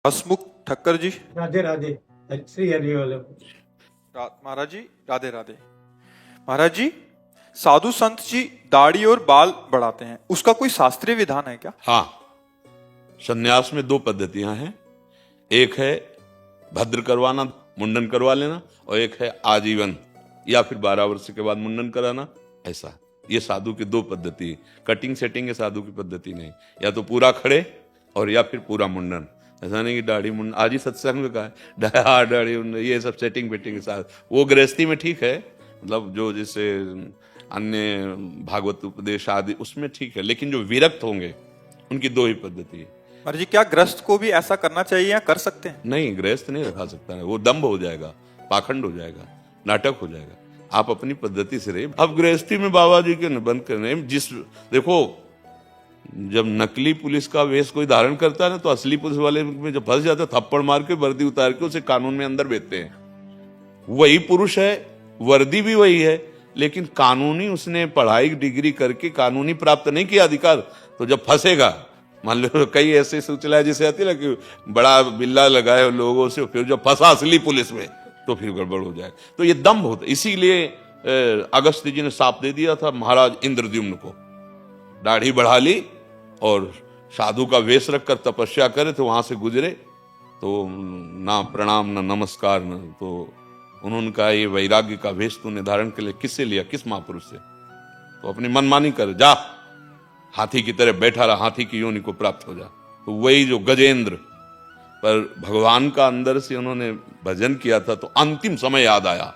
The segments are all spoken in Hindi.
हसमुख ठक्कर जी। राधे राधे। श्री हरि वल्लभ। महाराज जी राधे राधे। महाराज जी, साधु संत जी दाढ़ी और बाल बढ़ाते हैं, उसका कोई शास्त्रीय विधान है क्या? हाँ, संन्यास में दो पद्धतियां हैं। एक है भद्र करवाना, मुंडन करवा लेना, और एक है आजीवन या फिर 12 वर्ष के बाद मुंडन कराना। ऐसा ये साधु की दो पद्धति। कटिंग सेटिंग है साधु की पद्धति नहीं। या तो पूरा खड़े और या फिर पूरा मुंडन। ऐसा नहीं कि दाढ़ी मुंडन, आज ही सत्संग में कहा है दाढ़ी मुंडन, ये सब सेटिंग बेटिंग के साथ। वो गृहस्थी में ठीक है, मतलब जो जैसे अन्य भागवत उपदेश आदि उसमें ठीक है, लेकिन जो विरक्त होंगे उनकी दो ही पद्धति है। महाराज जी, क्या गृहस्थ को भी ऐसा करना चाहिए या कर सकते हैं? नहीं, गृहस्थ नहीं रखा सकता है, वो दम्भ हो जाएगा, पाखंड हो जाएगा, नाटक हो जाएगा। आप अपनी पद्धति से रहिए। अब गृहस्थी में बाबा जी के निबंध करने जिस देखो, जब नकली पुलिस का वेश कोई धारण करता है ना, तो असली पुलिस वाले में जब फंस जाता है, थप्पड़ मार के वर्दी उतार के उसे कानून में अंदर भेजते हैं। वही पुरुष है, वर्दी भी वही है, लेकिन कानूनी उसने पढ़ाई डिग्री करके कानूनी प्राप्त नहीं किया अधिकार। तो जब फंसेगा, मान लो कई ऐसे सूचना जैसे आती है ना कि बड़ा बिल्ला लगाए लोगों से, फिर जब फंसा असली पुलिस में तो फिर गड़बड़ हो जाए। तो ये दम्भ होता। इसीलिए अगस्त्य जी ने साप दे दिया था महाराज इंद्रद्युम्न को, दाढ़ी बढ़ा ली और साधु का वेश रखकर तपस्या करे, तो वहां से गुजरे तो ना प्रणाम ना नमस्कार न, तो उन्होंने कहा ये वैराग्य का वेश तूने धारण के लिए किससे लिया, किस महापुरुष से? तो अपनी मनमानी कर, जा हाथी की तरह बैठा रहा, हाथी की योनि को प्राप्त हो जा। तो वही जो गजेंद्र, पर भगवान का अंदर से उन्होंने भजन किया था, तो अंतिम समय याद आया,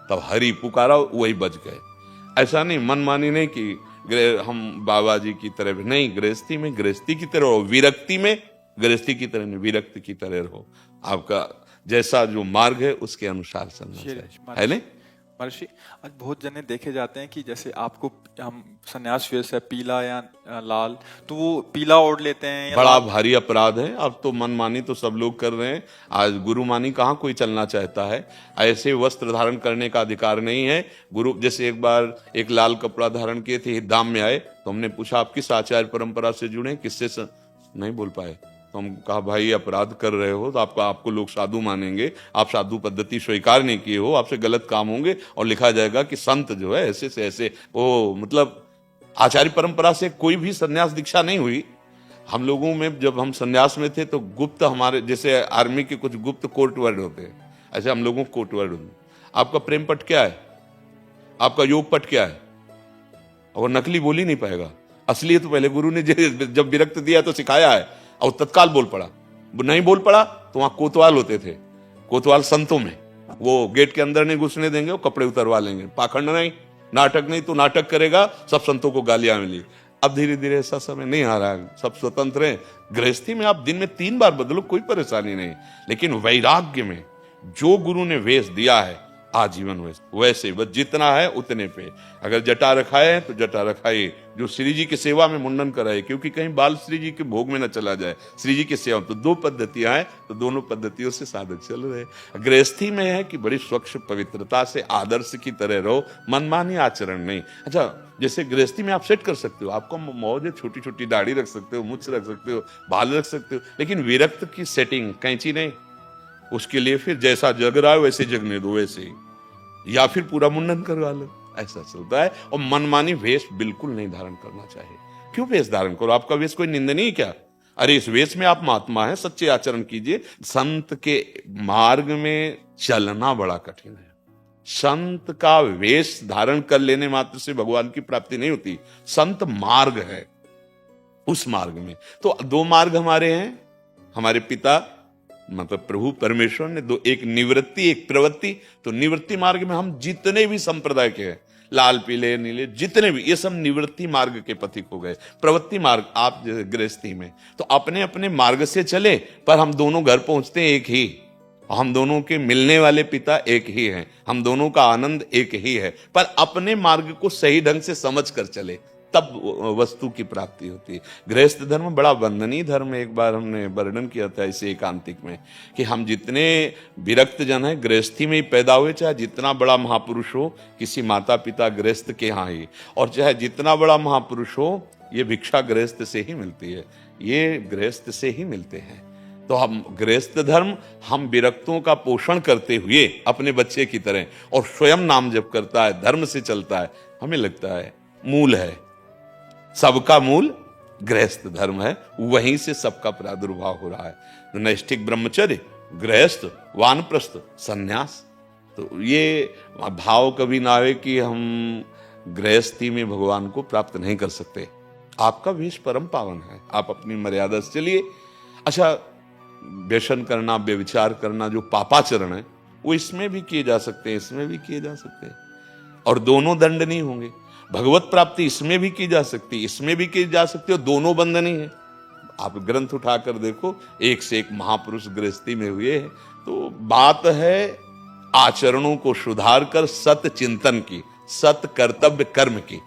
तब हरि पुकारा, वही बच गए। ऐसा नहीं, मनमानी नहीं कि हम बाबा जी की तरह नहीं, गृहस्थी में गृहस्थी की तरह रहो, विरक्ति में गृहस्थी की तरह नहीं, विरक्ति की तरह रहो। आपका जैसा जो मार्ग है उसके अनुसार चलना चाहिए, है नहीं? महर्षि, आज बहुत जने देखे जाते हैं कि जैसे आपको हम सन्यास वेश है पीला या लाल, तो वो पीला ओढ़ लेते हैं। बड़ा भारी अपराध है। अब तो मनमानी तो सब लोग कर रहे हैं, आज गुरुमानी कहाँ कोई चलना चाहता है। ऐसे वस्त्र धारण करने का अधिकार नहीं है। गुरु जैसे एक बार एक लाल कपड़ा धारण किए थे, धाम में आए, तो हमने पूछा आप किस आचार्य परंपरा से जुड़े, किससे नहीं बोल पाए। तो हम कहा भाई अपराध कर रहे हो, तो आपको लोग साधु मानेंगे, आप साधु पद्धति स्वीकार नहीं किए हो, आपसे गलत काम होंगे और लिखा जाएगा कि संत जो है ऐसे से ऐसे। वो मतलब आचार्य परंपरा से कोई भी सन्यास दीक्षा नहीं हुई। हम लोगों में जब हम सन्यास में थे तो गुप्त, हमारे जैसे आर्मी के कुछ गुप्त कोर्ट वर्ड होते हैं, ऐसे हम लोगों को कोर्ट वर्ड होते। आपका प्रेम पट क्या है, आपका योग पट क्या है, और नकली बोल ही नहीं पाएगा। असली तो पहले गुरु ने जब विरक्त दिया तो सिखाया है, और तत्काल बोल पड़ा। नहीं बोल पड़ा तो वहां कोतवाल होते थे, कोतवाल संतों में, वो गेट के अंदर नहीं घुसने देंगे, वो कपड़े उतरवा लेंगे। पाखंड नहीं, नाटक नहीं, तो नाटक करेगा, सब संतों को गालियां मिली। अब धीरे धीरे ऐसा समय नहीं आ रहा है, सब स्वतंत्र हैं। गृहस्थी में आप दिन में 3 बार बदलो, कोई परेशानी नहीं, लेकिन वैराग्य में जो गुरु ने वेश दिया है आजीवन वैसे बस जितना है उतने पे। अगर जटा रखाए तो जटा रखाए, जो श्री जी की सेवा में मुंडन कराए, क्योंकि कहीं बाल श्री जी के भोग में न चला जाए, श्री जी की सेवा। तो 2 पद्धतियां हैं, तो दोनों पद्धतियों से साधक चल रहे। गृहस्थी में है कि बड़ी स्वच्छ पवित्रता से आदर्श की तरह रहो, मनमानी आचरण नहीं। अच्छा, जैसे गृहस्थी में आप सेट कर सकते हो, आपको मौज है, छोटी छोटी दाढ़ी रख सकते हो, मुछ रख सकते हो, बाल रख सकते हो, लेकिन विरक्त की सेटिंग कैंची नहीं। उसके लिए फिर जैसा जग रहा है वैसे जगने दो, वैसे ही, या फिर पूरा मुंडन करवा लो, ऐसा चलता है। और मनमानी वेश बिल्कुल नहीं धारण करना चाहिए। क्यों वेश धारण करो? आपका वेश कोई निंदनीय क्या? अरे इस वेश में आप महात्मा हैं, सच्चे आचरण कीजिए। संत के मार्ग में चलना बड़ा कठिन है। संत का वेश धारण कर लेने मात्र से भगवान की प्राप्ति नहीं होती। संत मार्ग है, उस मार्ग में तो 2 मार्ग हमारे हैं। हमारे पिता मतलब प्रभु परमेश्वर ने 2, एक निवृत्ति एक प्रवृत्ति। तो निवृत्ति मार्ग में हम जितने भी संप्रदाय के हैं, लाल पीले नीले जितने भी, ये सब निवृत्ति मार्ग के पथिक हो गए। प्रवृत्ति मार्ग आप गृहस्थी में तो अपने अपने मार्ग से चले, पर हम दोनों घर पहुंचते हैं एक ही, हम दोनों के मिलने वाले पिता एक ही हैं, हम दोनों का आनंद एक ही है। पर अपने मार्ग को सही ढंग से समझ कर चले, तब वस्तु की प्राप्ति होती है। गृहस्थ धर्म बड़ा वंदनीय धर्म है। एक बार हमने वर्णन किया था इसे एकांतिक में कि हम जितने विरक्त जन हैं गृहस्थी में ही पैदा हुए, चाहे जितना बड़ा महापुरुष हो किसी माता पिता गृहस्थ के यहाँ ही, और चाहे जितना बड़ा महापुरुष हो, ये भिक्षा गृहस्थ से ही मिलती है, ये गृहस्थ से ही मिलते हैं। तो हम गृहस्थ धर्म, हम विरक्तों का पोषण करते हुए अपने बच्चे की तरह, और स्वयं नाम जप करता है, धर्म से चलता है, हमें लगता है मूल है, सबका मूल गृहस्थ धर्म है, वहीं से सबका प्रादुर्भाव हो रहा है। नैष्ठिक ब्रह्मचर्य, गृहस्थ, वानप्रस्थ, सन्यास। तो ये भाव कभी ना आए कि हम गृहस्थी में भगवान को प्राप्त नहीं कर सकते। आपका वेश परम पावन है, आप अपनी मर्यादा से चलिए। अच्छा, व्यसन करना, व्यभिचार करना जो पापाचरण है, वो इसमें भी किए जा सकते हैं, इसमें भी किए जा सकते हैं, और दोनों दंड नहीं होंगे। भगवत प्राप्ति इसमें भी की जा सकती, इसमें भी की जा सकती है, दोनों बंद नहीं है। आप ग्रंथ उठाकर देखो, एक से एक महापुरुष गृहस्थी में हुए हैं। तो बात है आचरणों को सुधार कर सत चिंतन की, सत कर्तव्य कर्म की।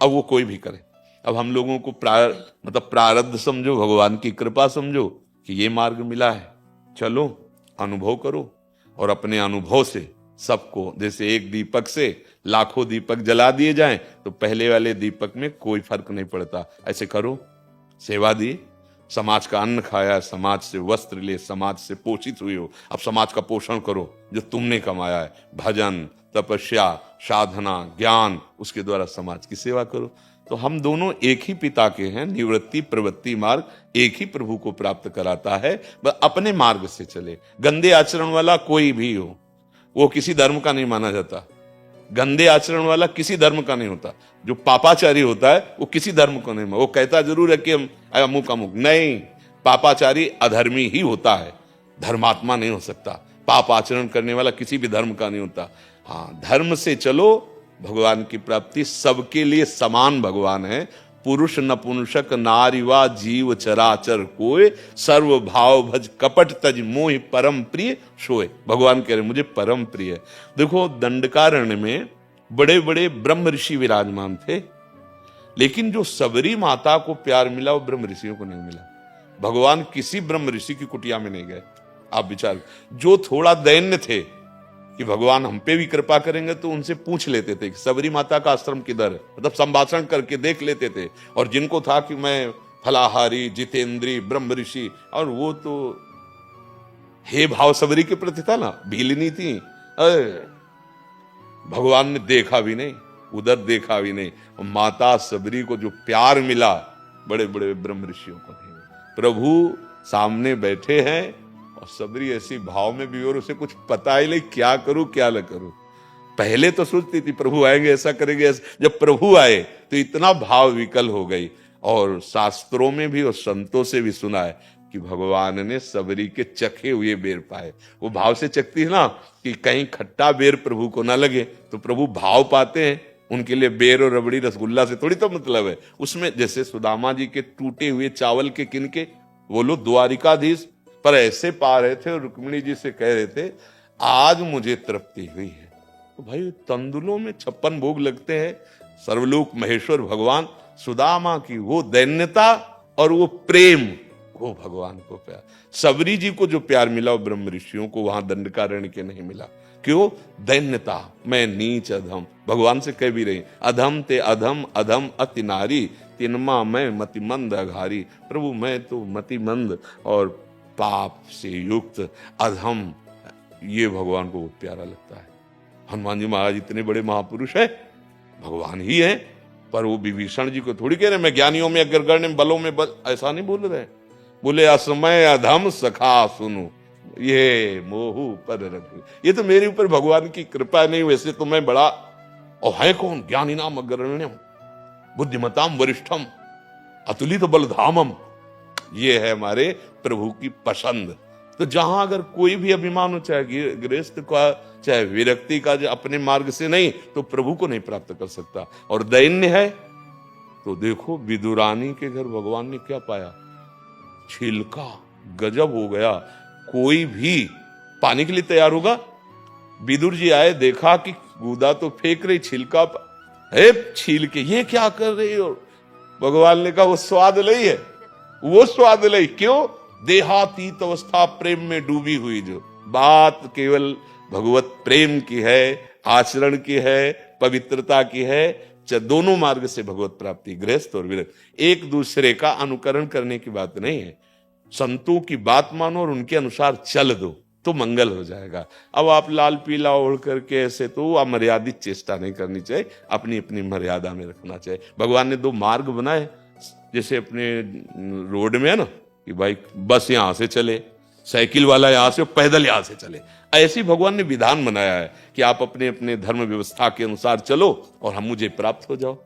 अब वो कोई भी करे। अब हम लोगों को प्रारब्ध समझो, भगवान की कृपा समझो कि ये मार्ग मिला है, चलो अनुभव करो, और अपने अनुभव से सबको, जैसे एक दीपक से लाखों दीपक जला दिए जाएं तो पहले वाले दीपक में कोई फर्क नहीं पड़ता। ऐसे करो, सेवा दी, समाज का अन्न खाया, समाज से वस्त्र लिए, समाज से पोषित हुए हो, अब समाज का पोषण करो जो तुमने कमाया है। भजन, तपस्या, साधना, ज्ञान, उसके द्वारा समाज की सेवा करो। तो हम दोनों एक ही पिता के हैं। निवृत्ति प्रवृत्ति मार्ग एक ही प्रभु को प्राप्त कराता है, बस अपने मार्ग से चले। गंदे आचरण वाला कोई भी हो, वो किसी धर्म का नहीं माना जाता। गंदे आचरण वाला किसी धर्म का नहीं होता। जो पापाचारी होता है वो किसी धर्म को नहीं, वो कहता जरूर है कि हम अमुक अमुक, नहीं, पापाचारी अधर्मी ही होता है, धर्मात्मा नहीं हो सकता। पाप आचरण करने वाला किसी भी धर्म का नहीं होता। हाँ, धर्म से चलो, भगवान की प्राप्ति सबके लिए समान भगवान है। पुरुष नपुंसक नारीवा जीव चराचर कोय, सर्व भाव भज कपट तज मोहि परम प्रिय सोए। भगवान कह रहे मुझे परम प्रिय है। देखो, दंडकारण्य में बड़े बड़े ब्रह्म ऋषि विराजमान थे, लेकिन जो सबरी माता को प्यार मिला वो ब्रह्म ऋषियों को नहीं मिला। भगवान किसी ब्रह्म ऋषि की कुटिया में नहीं गए। आप विचार, जो थोड़ा दैन्य थे कि भगवान हम पे भी कृपा करेंगे, तो उनसे पूछ लेते थे कि सबरी माता का आश्रम किधर है, मतलब संभाषण करके देख लेते थे। और जिनको था कि मैं फलाहारी, जितेंद्री, ब्रह्म ऋषि, और वो तो हे भाव सबरी के प्रति था ना, भीलनी थी। भगवान ने देखा भी नहीं, उधर देखा भी नहीं। माता सबरी को जो प्यार मिला, बड़े बड़े ब्रह्म ऋषियों को नहीं मिला। प्रभु सामने बैठे हैं और सबरी ऐसी भाव में भी, और उसे कुछ पता ही नहीं क्या करूं क्या न करूं। पहले तो सोचती थी प्रभु आएंगे, ऐसा करेंगे, जब प्रभु आए तो इतना भाव विकल हो गई। और शास्त्रों में भी और संतों से भी सुना है कि भगवान ने सबरी के चखे हुए बेर पाए। वो भाव से चखती है ना, कि कहीं खट्टा बेर प्रभु को ना लगे, तो प्रभु भाव पाते हैं। उनके लिए बेर और रबड़ी रसगुल्ला से थोड़ी तो मतलब है। उसमें जैसे सुदामा जी के टूटे हुए चावल के किनके, वो लोग द्वारिकाधीश पर ऐसे पा रहे थे और रुक्मिणी जी से कह रहे थे आज मुझे तृप्ति हुई है। तो भाई, तंदुलों में 56 भोग लगते हैं। सर्वलोक महेश्वर भगवान, सुदामा की वो दैन्यता और वो प्रेम, वो भगवान को प्यार। सबरी जी को जो प्यार मिला वो ब्रह्म ऋषियों को वहां दंडकारण्य के नहीं मिला। क्यों? दैन्यता, मैं नीच अधम। भगवान से कह भी रही, अधम ते अधम, अधम अति नारी, तिनमा मैं मतिमंद अघारी। प्रभु, मैं तो मतिमंद और पाप से युक्त अधम, ये भगवान को प्यारा लगता है। हनुमान जी महाराज इतने बड़े महापुरुष है, भगवान ही है, पर वो विभीषण जी को थोड़ी कह रहे मैं ज्ञानियों में अग्रगण्य, बलों में बल, ऐसा नहीं बोल रहे। बोले असमय अधम सखा सुनु, ये मोहू पर रखू। ये तो मेरे ऊपर भगवान की कृपा नहीं, वैसे तो मैं बड़ा, और है कौन? ज्ञानी नाम अग्रगण्यम, बुद्धिमताम वरिष्ठम, अतुलित बलधामम। ये है हमारे प्रभु की पसंद। तो जहां अगर कोई भी अभिमान हो, चाहे गृहस्थ का, चाहे विरक्ति का, अपने मार्ग से नहीं, तो प्रभु को नहीं प्राप्त कर सकता। और दैन्य है तो देखो, विदुरानी के घर भगवान ने क्या पाया? छिलका। गजब हो गया। कोई भी पानी के लिए तैयार होगा। विदुर जी आए, देखा कि गुदा तो फेंक रही, छिलका है, छील के ये क्या कर रही हो? भगवान ने कहा वो स्वाद लई है, वो स्वाद लई। क्यों? देहातीत अवस्था प्रेम में डूबी हुई। जो बात केवल भगवत प्रेम की है, आचरण की है, पवित्रता की है। दोनों मार्ग से भगवत प्राप्ति, गृहस्थ और विरक्त, एक दूसरे का अनुकरण करने की बात नहीं है। संतों की बात मानो और उनके अनुसार चल दो तो मंगल हो जाएगा। अब आप लाल पीला ओढ़ करके ऐसे तो अमर्यादित चेष्टा नहीं करनी चाहिए, अपनी अपनी मर्यादा में रखना चाहिए। भगवान ने 2 मार्ग बनाए, जैसे अपने रोड में है ना कि भाई बस यहां से चले, साइकिल वाला यहां से, पैदल यहां से चले। ऐसे भगवान ने विधान बनाया है कि आप अपने अपने धर्म व्यवस्था के अनुसार चलो और हम मुझे प्राप्त हो जाओ।